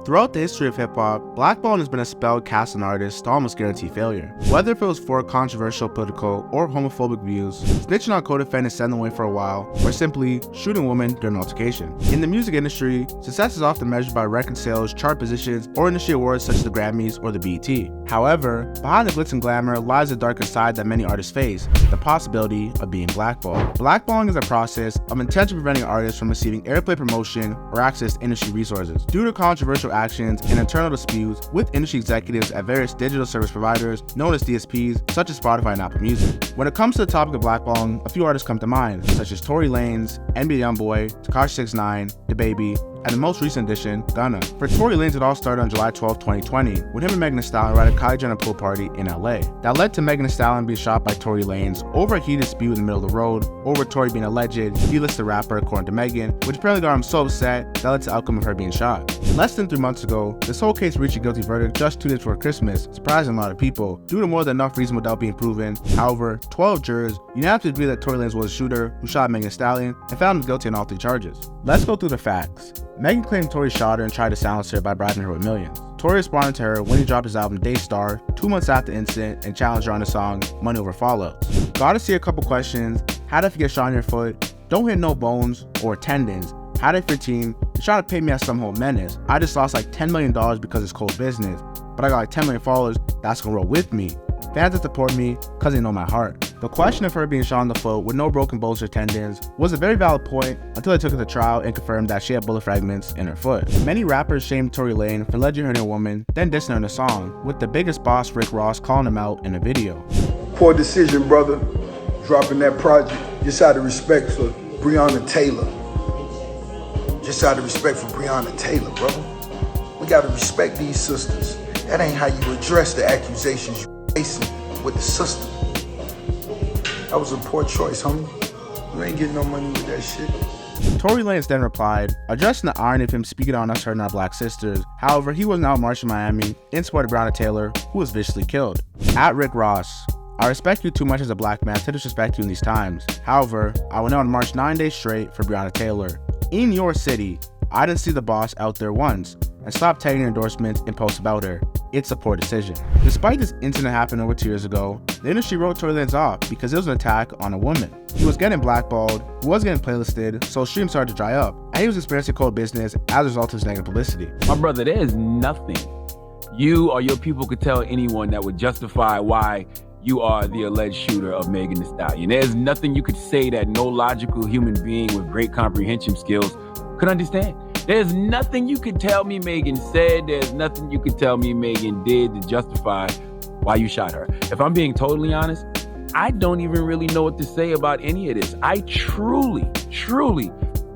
Throughout the history of hip-hop, blackballing has been a spell cast on artists to almost guarantee failure. Whether if it was for controversial political or homophobic views, snitching on co-defendants sending them away for a while, or simply shooting a woman during an altercation. In the music industry, success is often measured by record sales, chart positions, or industry awards such as the Grammys or the BET. However, behind the glitz and glamour lies the darker side that many artists face, the possibility of being blackballed. Blackballing is a process of intentionally preventing artists from receiving airplay, promotion, or access to industry resources due to controversial actions and internal disputes with industry executives at various digital service providers known as DSPs, such as Spotify and Apple Music. When it comes to the topic of blackballing, a few artists come to mind, such as Tory Lanez, NBA YoungBoy, Tekashi 6ix9ine, DaBaby, and the most recent addition, Gunna. For Tory Lanez, it all started on July 12, 2020, when him and Megan Thee Stallion were at a Kylie Jenner pool party in LA. That led to Megan Thee Stallion being shot by Tory Lanez over a heated dispute in the middle of the road, over Tory being alleged delisted rapper according to Megan, which apparently got him so upset that led to the outcome of her being shot. Less than 3 months ago, this whole case reached a guilty verdict just 2 days before Christmas, surprising a lot of people, due to more than enough reason without being proven. However, 12 jurors unanimously agreed that Tory Lanez was a shooter who shot Megan Thee Stallion and found him guilty on all 3 charges. Let's go through the facts. Megan claimed Tory shot her and tried to silence her by bribing her with millions. Tory responded to her when he dropped his album Daystar 2 months after the incident and challenged her on the song Money Over Fallouts. Gotta see a couple questions. How'd if you get shot in your foot? Don't hit no bones or tendons. How'd if your team? You're trying to pay me as some whole menace. I just lost like $10 million because it's cold business. But I got like 10 million followers that's gonna roll with me. Fans that support me cause they know my heart. The question of her being shot in the foot with no broken bones or tendons was a very valid point until they took her to trial and confirmed that she had bullet fragments in her foot. Many rappers shamed Tory Lanez for allegedly hurting a woman, then dissing her in a song, with the biggest boss Rick Ross calling him out in a video. Poor decision, brother, dropping that project. Just out of respect for Breonna Taylor. Just out of respect for Breonna Taylor, brother. We gotta respect these sisters. That ain't how you address the accusations you facing with the sister. That was a poor choice, homie. You ain't getting no money with that shit. Tory Lanez then replied, addressing the irony of him speaking on us hurting our black sisters. However, he wasn't out marching in Miami in support of Breonna Taylor, who was viciously killed. At Rick Ross, I respect you too much as a black man to disrespect you in these times. However, I went out and marched 9 days straight for Breonna Taylor. In your city, I didn't see the boss out there once, and stop tagging endorsements and posts about her. It's a poor decision. Despite this incident happening over 2 years ago, the industry wrote Tory Lanez off because it was an attack on a woman. He was getting blackballed, he was getting playlisted, so streams started to dry up, and he was experiencing cold business as a result of his negative publicity. My brother, there is nothing you or your people could tell anyone that would justify why you are the alleged shooter of Megan Thee Stallion. There's nothing you could say that no logical human being with great comprehension skills could understand. There's nothing you could tell me Megan said. There's nothing you could tell me Megan did to justify why you shot her. If I'm being totally honest, I don't even really know what to say about any of this. I truly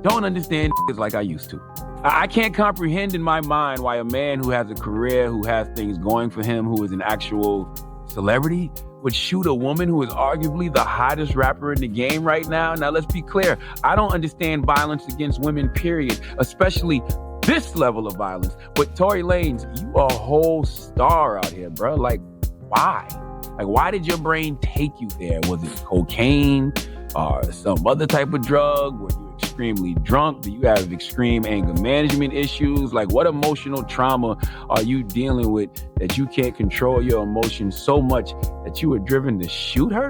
don't understand like I used to. I can't comprehend in my mind why a man who has a career, who has things going for him, who is an actual celebrity, would shoot a woman who is arguably the hottest rapper in the game right now. Now, let's be clear. I don't understand violence against women, period, especially this level of violence. But Tory Lanez, you a whole star out here, bro. Like, why? Like, why did your brain take you there? Was it cocaine or some other type of drug? Were you extremely drunk? Do you have extreme anger management issues? Like, what emotional trauma are you dealing with that you can't control your emotions so much that you were driven to shoot her?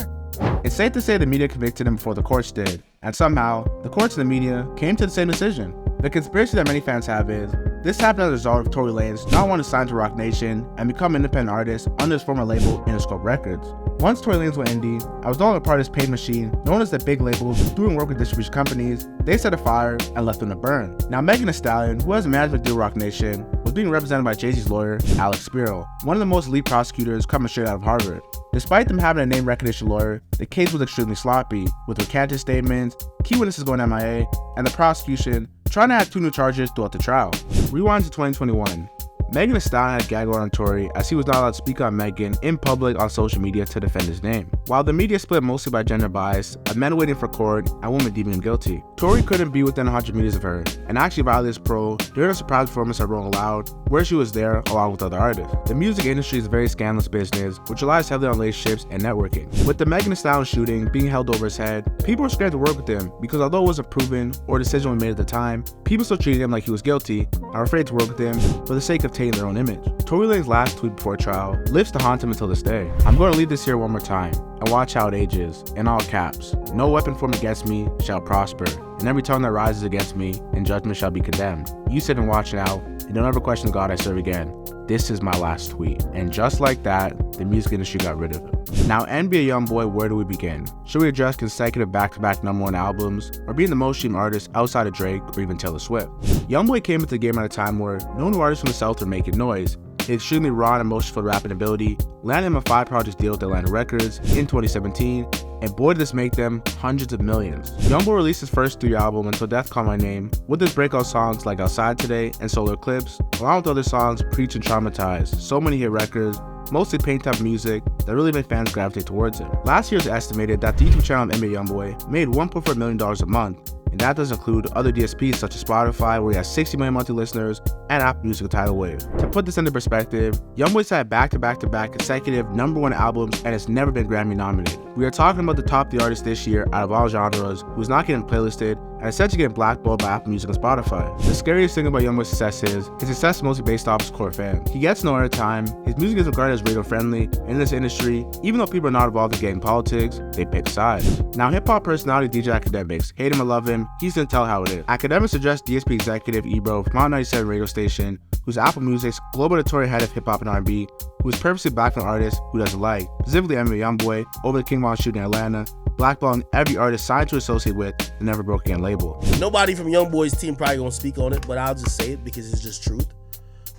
It's safe to say the media convicted him before the courts did, and somehow, the courts and the media came to the same decision. The conspiracy that many fans have is, this happened as a result of Tory Lanez not wanting to sign to Roc Nation and become an independent artist under his former label, Interscope Records. Once Tory Lanez went indie, I was no longer part of this paid machine known as the big labels doing work with distribution companies. They set a fire and left them to burn. Now Megan Thee Stallion, who has a management deal with Roc Nation, was being represented by Jay-Z's lawyer, Alex Spiro, one of the most elite prosecutors coming straight out of Harvard. Despite them having a name recognition lawyer, the case was extremely sloppy, with recanted statements, key witnesses going MIA, and the prosecution trying to add 2 new charges throughout the trial. Rewind to 2021. Megan Thee Stallion had gag order on Tory as he was not allowed to speak on Megan in public on social media to defend his name. While the media split mostly by gender bias, a man waiting for court and women deeming him guilty, Tory couldn't be within 100 meters of her and actually violated his parole during a surprise performance at Rolling Loud, where she was there along with other artists. The music industry is a very scandalous business, which relies heavily on relationships and networking. With the Megan Thee Stallion shooting being held over his head, people were scared to work with him because although it wasn't proven or a decision was made at the time, People still treated him like he was guilty and are afraid to work with him for the sake of tainting their own image. Tory Lanez's last tweet before trial lives to haunt him until this day. I'm going to leave this here one more time and watch how it ages, in all caps. No weapon formed against me shall prosper, and every tongue that rises against me in judgment shall be condemned. You sit and watch now, and don't ever question the God I serve again. This is my last tweet. And just like that, the music industry got rid of him. Now, NBA YoungBoy, where do we begin? Should we address consecutive back-to-back #1 albums, or being the most streamed artist outside of Drake or even Taylor Swift? YoungBoy came into the game at a time where no new artists from the South were making noise. His extremely raw and emotional rapping ability landed him a 5-project deal with Atlantic Records in 2017, and boy did this make them hundreds of millions. YoungBoy released his first 3 albums Until Death Call My Name, with his breakout songs like Outside Today and Solar Eclipse, along with other songs Preach and Traumatized. So many hit records, mostly paint type music that really made fans gravitate towards him. Last year it was estimated that the YouTube channel of NBA YoungBoy made $1.4 million a month, and that doesn't include other DSPs such as Spotify, where he has 60 million monthly listeners, and Apple Music with Tidal Wave. To put this into perspective, YoungBoy's had back-to-back consecutive #1 albums and has never been Grammy nominated. We are talking about the top 3 artists this year out of all genres who's not getting playlisted and essentially getting blackballed by Apple Music and Spotify. The scariest thing about YoungBoy's success is his success is mostly based off his core fans. He gets no airtime, his music is regarded as radio friendly, and in this industry, even though people are not involved in getting politics, they pick sides. Now, hip-hop personality DJ Academics, hate him or love him, he's gonna tell how it is. Academics suggests DSP executive Ebro from Mount 97 radio station, who's Apple Music's global editorial head of hip-hop and R&B, who is purposely black an artist who doesn't like, specifically NBA YoungBoy, over the King Von shooting in Atlanta, blackballing every artist signed to associate with the Never Broke Again label. Nobody from YoungBoy's team probably gonna speak on it, but I'll just say it because it's just truth.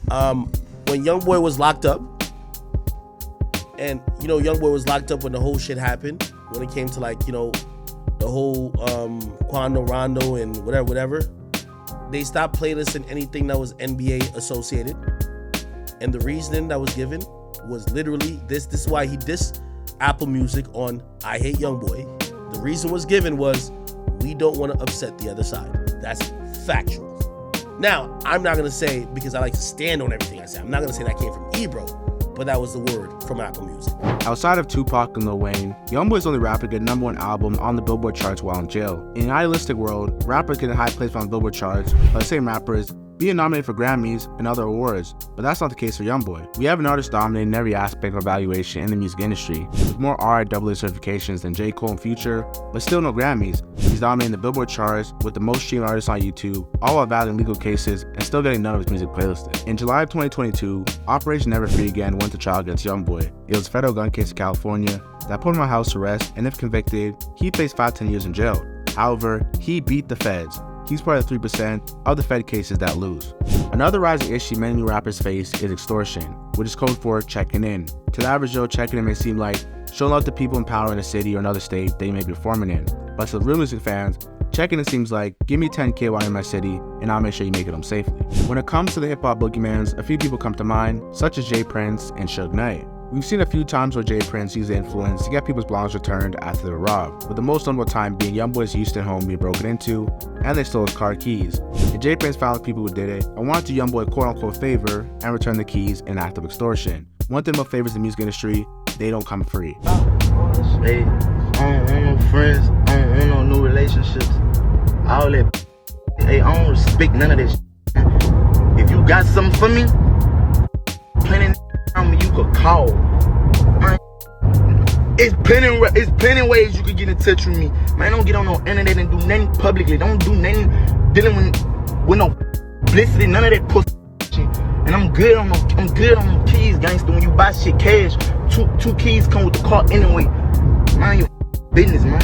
When YoungBoy was locked up, and YoungBoy was locked up when the whole shit happened, when it came to the whole Quando Rondo and whatever, they stopped playlisting anything that was NBA associated, and the reasoning that was given was literally this. This is why he dissed Apple Music on I Hate YoungBoy. The reason was given was, we don't want to upset the other side. That's factual. Now, I'm not going to say, because I like to stand on everything I say, I'm not going to say that came from Ebro, but that was the word from Apple Music. Outside of Tupac and Lil Wayne, YoungBoy's only rapper to get #1 album on the Billboard charts while in jail. In an idealistic world, rappers get a high place on the Billboard charts are the same rappers being nominated for Grammys and other awards, but that's not the case for YoungBoy. We have an artist dominating every aspect of evaluation in the music industry, with more RIAA certifications than J. Cole and Future, but still no Grammys. He's dominating the Billboard charts with the most streamed artists on YouTube, all while battling legal cases and still getting none of his music playlisted. In July of 2022, Operation Never Free Again went to trial against YoungBoy. It was a federal gun case in California that put him on house arrest, and if convicted, he'd face 5-10 years in jail. However, he beat the feds. He's part of 3% of the Fed cases that lose. Another rising issue many new rappers face is extortion, which is code for checking in. To the average Joe, checking in may seem like showing love to people in power in a city or another state they may be performing in. But to the real music fans, checking in seems like, give me 10K while you're in my city, and I'll make sure you make it home safely. When it comes to the hip-hop boogeymans, a few people come to mind, such as Jay Prince and Suge Knight. We've seen a few times where Jay Prince used the influence to get people's belongings returned after they were robbed, with the most notable time being YoungBoy's Houston home being broken into, and they stole his car keys. And Jay Prince found the people who did it and wanted to YoungBoy a quote-unquote favor and return the keys in an act of extortion. One thing about favors in the music industry, they don't come free. Hey, I don't want no friends, I don't want no new relationships. All that, hey, I don't respect none of this. If you got something for me, plenty you could call. It's plenty ways you could get in touch with me. Man, don't get on no internet and do nothing publicly. Don't do nothing dealing with no publicity, none of that pussy shit. And I'm good on them keys, gangster. When you buy shit cash, two keys come with the car anyway. Mind your business, man.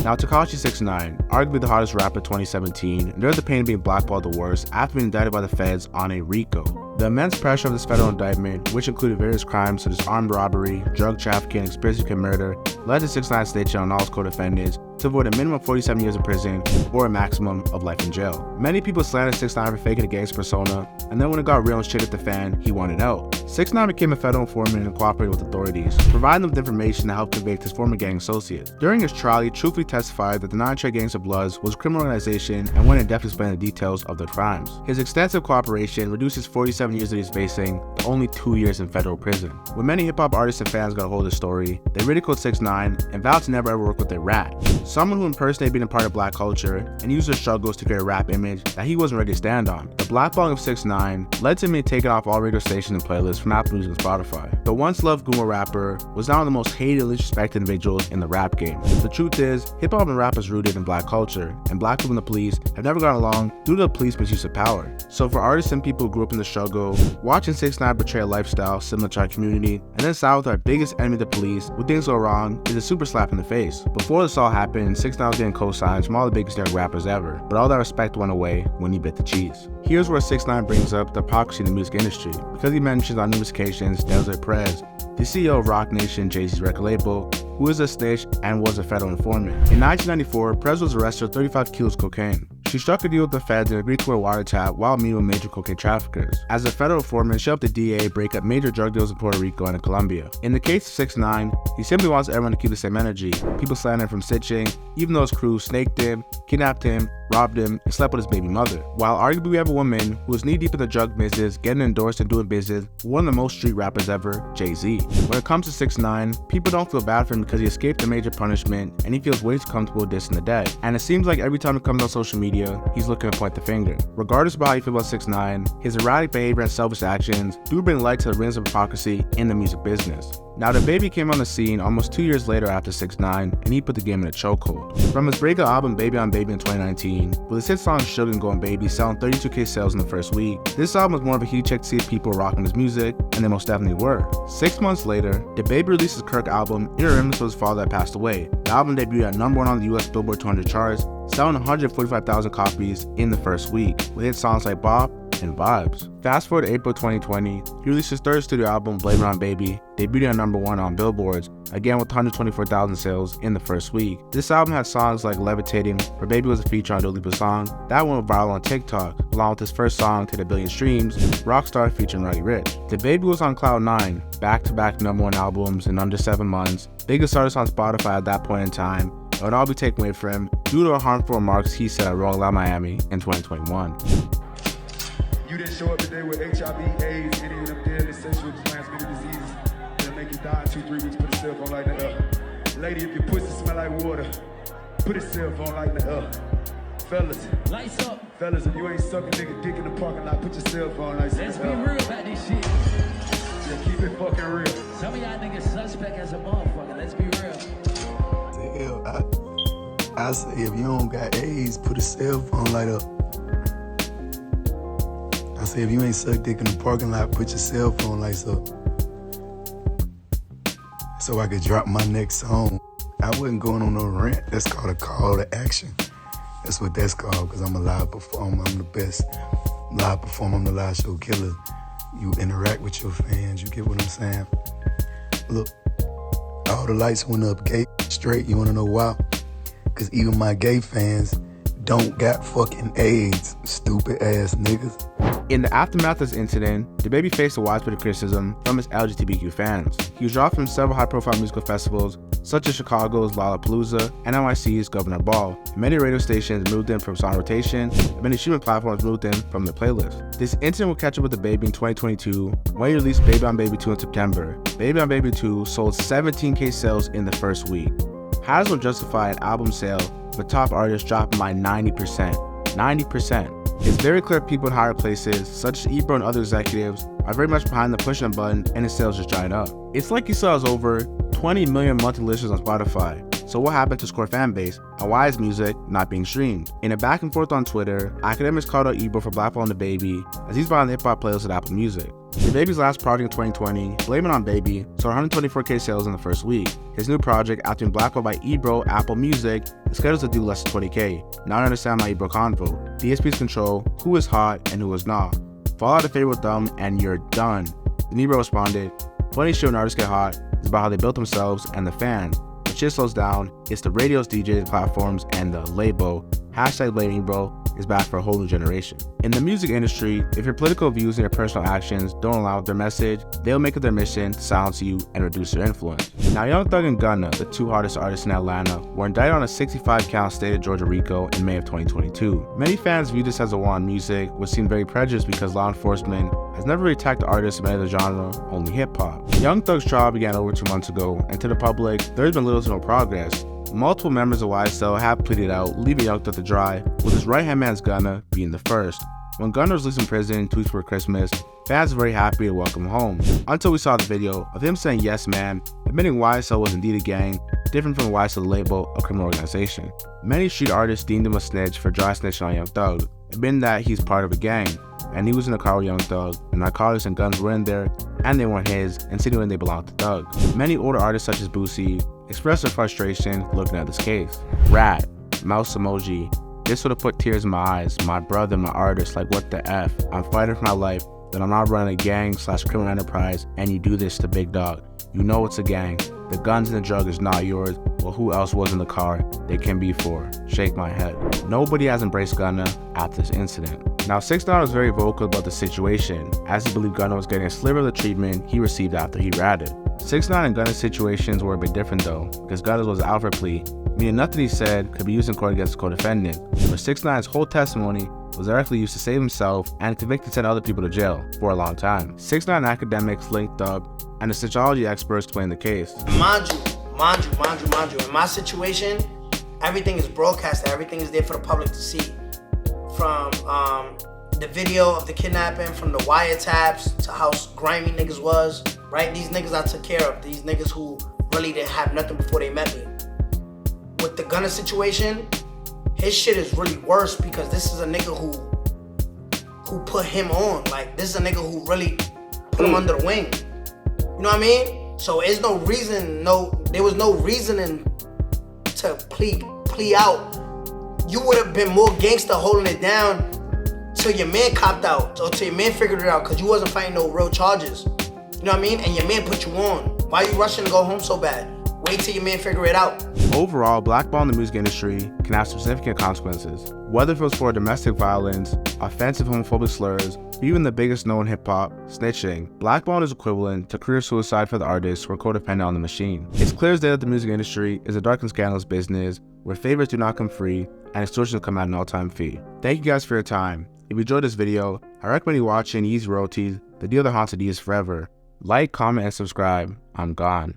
Now, Tekashi 6ix9ine, arguably the hottest rapper of 2017, endured the pain of being blackballed the worst after being indicted by the feds on a RICO. The immense pressure of this federal indictment, which included various crimes such as armed robbery, drug trafficking, and conspiracy to commit murder, led to 6ix9ine snitching on all his co-defendants to avoid a minimum of 47 years in prison or a maximum of life in jail. Many people slandered 6ix9ine for faking a gangster persona, and then when it got real and shit hit the fan, he wanted out. 6ix9ine became a federal informant and cooperated with authorities, providing them with information to help convict his former gang associates. During his trial, he truthfully testified that the Nine-Trey Gangs of Bloods was a criminal organization and went in depth to explain the details of their crimes. His extensive cooperation reduced his 47 years that he's facing to only 2 years in federal prison. When many hip-hop artists and fans got a hold of the story, they ridiculed 6ix9ine and vowed to never ever work with a rat, someone who impersonated being a part of black culture and used their struggles to create a rap image that he wasn't ready to stand on. The blackballing of 6ix9ine led to him being taken off all radio stations and playlists from Apple Music and Spotify. The once loved Guma rapper was now one of the most hated and least respected individuals in the rap game. The truth is, hip-hop and rap is rooted in black culture, and black people and the police have never gotten along due to the police misuse of power. So for artists and people who grew up in the struggle, watching 6ix9ine portray a lifestyle similar to our community, and then side with our biggest enemy, the police, when things go wrong, is a super slap in the face. Before this all happened, 6ix9ine was getting cosigns from all the biggest young rappers ever, but all that respect went away when he bit the cheese. Here's where 6ix9ine brings up the hypocrisy in the music industry, because he mentions on numerous occasions Desert Perez, the CEO of Roc Nation, Jay-Z's record label, who is a snitch and was a federal informant. In 1994, Perez was arrested with 35 kilos of cocaine. She struck a deal with the feds and agreed to a wiretap while meeting with major cocaine traffickers. As a federal informant, she helped the DA break up major drug deals in Puerto Rico and in Colombia. In the case of 6ix9ine, he simply wants everyone to keep the same energy. People slander him from snitching, even though his crew snaked him, kidnapped him, robbed him, and slept with his baby mother. While arguably we have a woman who is knee-deep in the drug business, getting endorsed and doing business with one of the most street rappers ever, Jay-Z. When it comes to 6ix9ine, people don't feel bad for him because he escaped a major punishment and he feels way too comfortable dissing the dead. And it seems like every time he comes on social media, he's looking to point the finger. Regardless of how you feel about 6ix9ine, his erratic behavior and selfish actions do bring light to the rings of hypocrisy in the music business. Now, the Baby came on the scene almost 2 years later after 6ix9ine, and he put the game in a chokehold. From his breakout album Baby on Baby in 2019, with his hit song Sugar and Going Baby selling 32K sales in the first week, this album was more of a heat check to see if people were rocking his music, and they most definitely were. 6 months later, the Baby released his Kirk album in remembrance of his father that passed away. The album debuted at #1 on the US Billboard 200 charts, selling 145,000 copies in the first week, with hit songs like Bop and Vibes. Fast forward to April 2020, he released his third studio album, Blame It On Baby, debuting at #1 on Billboards, again with 124,000 sales in the first week. This album had songs like Levitating, where Baby was a feature on Dua Lipa's song, that went viral on TikTok, along with his first song to hit 1 billion streams, Rockstar featuring Roddy Ricch. The Baby was on Cloud 9, back-to-back #1 albums in under 7 months, biggest artist on Spotify at that point in time. It would all be taken away from him due to the harmful remarks he said at Rolling Loud Miami in 2021. You didn't show up today with HIV, AIDS, any of them deadly sexual transmitted diseases that'll make you die in 2-3 weeks. Put a cell phone light that up. Lady, if your pussy smell like water, put a cell phone light that up. Fellas, lights up. Fellas, if you ain't sucking nigga dick in the parking lot, put your cell phone lights up. Let's be real about this shit. Yeah, keep it fucking real. Some of y'all niggas suspect as a motherfucker. Let's be real. Hell, I say if you don't got AIDS, put a cell phone light up. I say if you ain't suck dick in the parking lot, put your cell phone lights up. So I could drop my next song. I wasn't going on no rant. That's called a call to action. That's what that's called, because I'm a live performer. I'm the best live performer. I'm the live show killer. You interact with your fans. You get what I'm saying? Look, all the lights went up gay straight. You want to know why? Because even my gay fans don't got fucking AIDS, stupid ass niggas. In the aftermath of this incident, the Baby faced a widespread criticism from his LGBTQ fans. He was dropped from several high-profile musical festivals, such as Chicago's Lollapalooza and NYC's Governor Ball. Many radio stations moved him from song rotation, and many streaming platforms moved him from the playlist. This incident will catch up with the Baby in 2022, when he released Baby on Baby 2 in September. Baby on Baby 2 sold 17K sales in the first week. How does one justify an album sale of a top artist dropping by 90%? 90%. It's very clear people in higher places, such as Ebro and other executives, are very much behind the push button and his sales just dried up. It's like he still has over 20 million monthly listeners on Spotify. So what happened to his core fan base, and why is music not being streamed? In a back and forth on Twitter, academics called out Ebro for blackballing the Baby, as he's behind the hip-hop playlist at Apple Music. The Baby's last project in 2020, Blame It On Baby, sold 124K sales in the first week. His new project, after being blackballed by Ebro, Apple Music, is scheduled to do less than 20K. Now I understand my Ebro convo. DSPs control who is hot and who is not. Follow out a favor with them and you're done. Then Ebro responded, funny shit when artists get hot is about how they built themselves and the fans. When shit slows down, it's the radios, DJs, platforms, and the label. #blame Ebro. is bad for a whole new generation. In the music industry, if your political views and your personal actions don't align with their message, they'll make it their mission to silence you and reduce your influence. Now, Young Thug and Gunna, the two hottest artists in Atlanta, were indicted on a 65-count state of Georgia RICO in May of 2022. Many fans view this as a war on music, which seemed very prejudiced because law enforcement has never really attacked artists in any other genre, only hip-hop. Young Thug's trial began over 2 months ago, and to the public, there's been little to no progress. Multiple members of YSL have pleaded out, leaving Young Thug to dry, with his right-hand man's Gunna being the first. When Gunna was released from prison 2 weeks before Christmas, fans were very happy to welcome him home, until we saw the video of him saying yes man, admitting YSL was indeed a gang, different from YSL label, a criminal organization. Many street artists deemed him a snitch for dry snitching on Young Thug, admitting that he's part of a gang, and he was in a car with Young Thug, and narcotics and guns were in there, and they weren't his, insinuating they belonged to Thug. Many older artists such as Boosie expressed their frustration looking at this case. Rat, mouse emoji, this would have put tears in my eyes, my brother, my artist, like what the F, I'm fighting for my life, that I'm not running a gang/criminal enterprise, and you do this to Big Dog. You know it's a gang, the guns and the drug is not yours, well who else was in the car, they can be for, shake my head. Nobody has embraced Gunna after this incident. Now 6ix9ine was very vocal about the situation, as he believed Gunna was getting a sliver of the treatment he received after he ratted. 6ix9ine and Gunna's situations were a bit different though, because Gunna's was an Alfred plea, meaning nothing he said could be used in court against the co-defendant, but 6ix9ine's whole testimony was directly used to save himself and convict and send other people to jail for a long time. 6ix9ine academics linked up, and the psychology experts explained the case. Mind you, in my situation, everything is broadcasted, everything is there for the public to see. From the video of the kidnapping, from the wiretaps, to how grimy niggas was, right? These niggas I took care of, these niggas who really didn't have nothing before they met me. With the Gunna situation, his shit is really worse because this is a nigga who put him on. Like, this is a nigga who really put him under the wing. You know what I mean? So there was no reasoning to plea out. You would have been more gangster holding it down till your man copped out, or till your man figured it out, because you wasn't fighting no real charges. You know what I mean? And your man put you on. Why you rushing to go home so bad? Wait till your man figure it out. Overall, blackball in the music industry can have significant consequences. Whether it was for domestic violence, offensive homophobic slurs, or even the biggest known hip-hop, snitching, blackballing is equivalent to career suicide for the artists who are codependent on the machine. It's clear as day that the music industry is a dark and scandalous business where favors do not come free and extortion will come at an all-time fee. Thank you guys for your time. If you enjoyed this video, I recommend you watching Yeezy Royalties, the deal that haunts Adidas forever. Like, comment, and subscribe. I'm gone.